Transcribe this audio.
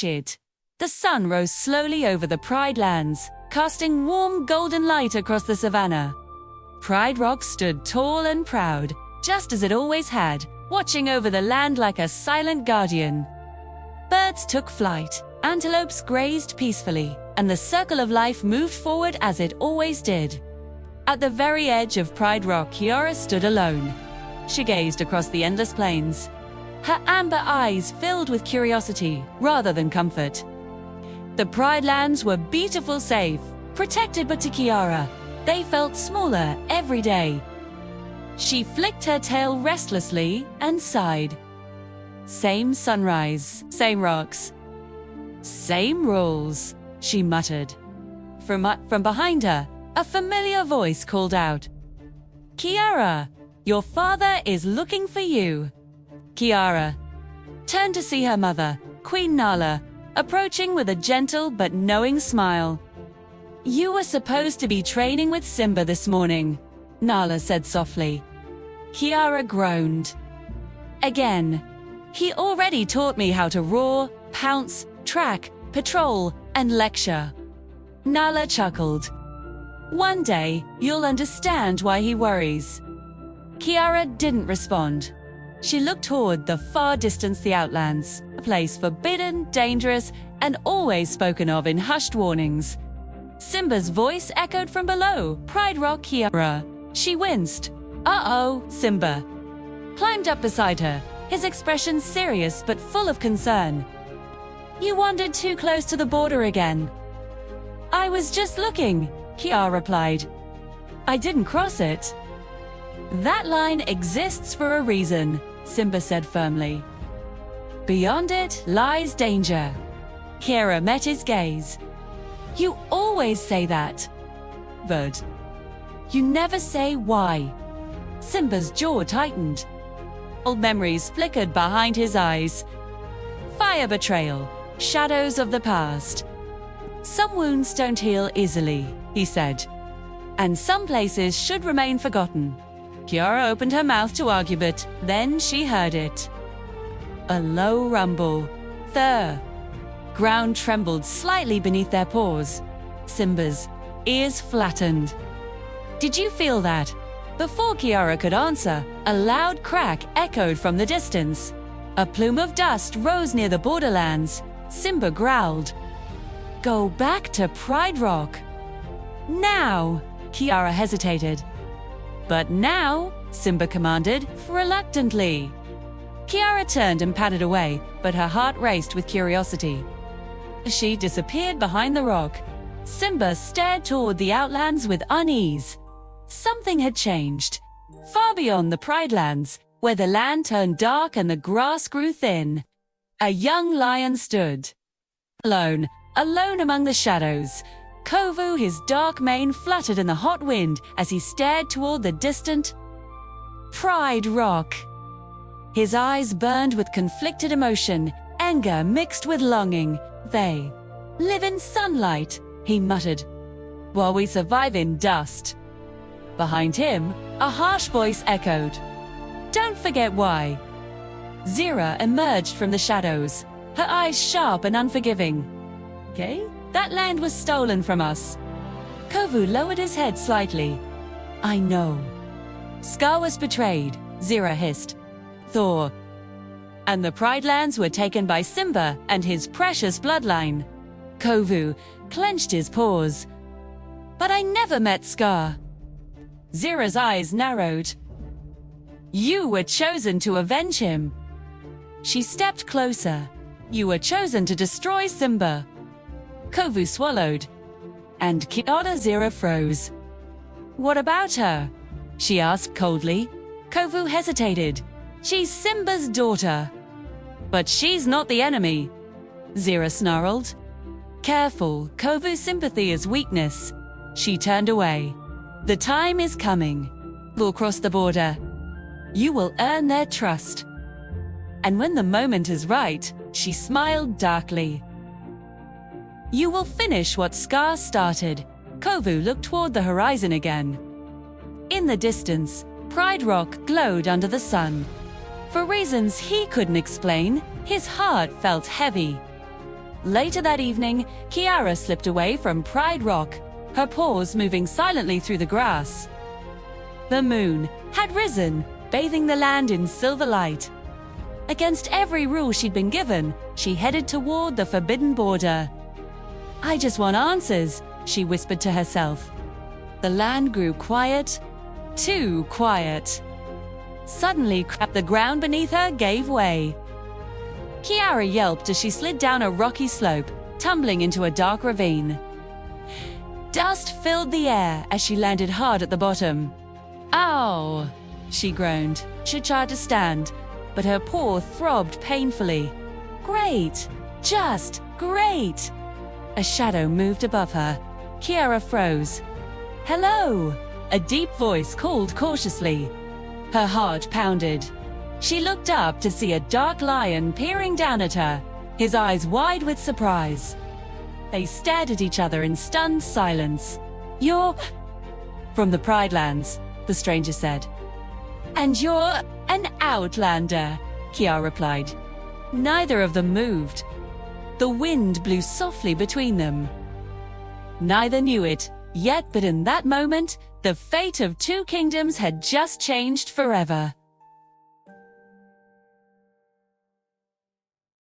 it. The sun rose slowly over the Pride lands, casting warm golden light across the savannah. Pride Rock stood tall and proud, just as it always had, watching over the land like a silent guardian. Birds took flight, antelopes grazed peacefully, and the circle of life moved forward as it always did. At the very edge of Pride Rock, Kiara stood alone. She gazed across the endless plains, her amber eyes filled with curiosity rather than comfort. The Pride lands were beautiful, safe, protected, but to Kiara, they felt smaller every day. She flicked her tail restlessly and sighed. Same sunrise, same rocks, same rules, she muttered. From behind her, a familiar voice called out, "Kiara, your father is looking for you." Kiara turned to see her mother, Queen Nala, approaching with a gentle but knowing smile. "You were supposed to be training with Simba this morning," Nala said softly. Kiara groaned. "Again? He already taught me how to roar, pounce, track, patrol, and lecture." Nala chuckled. "One day, you'll understand why he worries." Kiara didn't respond. She looked toward the far distance, the Outlands, a place forbidden, dangerous, and always spoken of in hushed warnings. Simba's voice echoed from below, Pride Rock, Kiara. She winced. "Uh-oh," Simba climbed up beside her, his expression serious but full of concern. "You wandered too close to the border again." "I was just looking," Kiara replied. "I didn't cross it." "That line exists for a reason," Simba said firmly. "Beyond it lies danger." Kiara met his gaze. "You always say that. But you never say why." Simba's jaw tightened. Old memories flickered behind his eyes. Fire, betrayal, shadows of the past. "Some wounds don't heal easily," he said, "and some places should remain forgotten." Kiara opened her mouth to argue, but then she heard it. A low rumble. The ground trembled slightly beneath their paws. Simba's ears flattened. "Did you feel that?" Before Kiara could answer, a loud crack echoed from the distance. A plume of dust rose near the borderlands. Simba growled, "Go back to Pride Rock." "Now!" Kiara hesitated. "But now," Simba commanded, reluctantly. Kiara turned and padded away, but her heart raced with curiosity. She disappeared behind the rock. Simba stared toward the Outlands with unease. Something had changed. Far beyond the Pride lands, where the land turned dark and the grass grew thin, a young lion stood. Alone among the shadows. Kovu, his dark mane fluttered in the hot wind as he stared toward the distant Pride Rock. His eyes burned with conflicted emotion, anger mixed with longing. "They live in sunlight," he muttered, "while we survive in dust." Behind him, a harsh voice echoed, "Don't forget why." Zira emerged from the shadows, her eyes sharp and unforgiving. "Okay, that land was stolen from us." Kovu lowered his head slightly. "I know." "Scar was betrayed," Zira hissed. "Thor. And the Pride lands were taken by Simba and his precious bloodline." Kovu clenched his paws. "But I never met Scar." Zira's eyes narrowed. "You were chosen to avenge him." She stepped closer. "You were chosen to destroy Simba." Kovu swallowed, and Zira froze. "What about her?" she asked coldly. Kovu hesitated. "She's Simba's daughter." "But she's not the enemy," Zira snarled. Careful, Kovu's sympathy is weakness. She turned away. "The time is coming. We'll cross the border. You will earn their trust. And when the moment is right," she smiled darkly, "you will finish what Scar started." Kovu looked toward the horizon again. In the distance, Pride Rock glowed under the sun. For reasons he couldn't explain, his heart felt heavy. Later that evening, Kiara slipped away from Pride Rock, her paws moving silently through the grass. The moon had risen, bathing the land in silver light. Against every rule she'd been given, she headed toward the forbidden border. "I just want answers," she whispered to herself. The land grew quiet, too quiet. Suddenly, the ground beneath her gave way. Kiara yelped as she slid down a rocky slope, tumbling into a dark ravine. Dust filled the air as she landed hard at the bottom. "Ow!" she groaned. She tried to stand, but her paw throbbed painfully. "Great! Just great!" A shadow moved above her. Kiara froze. "Hello!" a deep voice called cautiously. Her heart pounded. She looked up to see a dark lion peering down at her, his eyes wide with surprise. They stared at each other in stunned silence. "You're from the Pride Lands," the stranger said. "And you're an outlander," Kiara replied. Neither of them moved. The wind blew softly between them. Neither knew it yet, but in that moment, the fate of two kingdoms had just changed forever.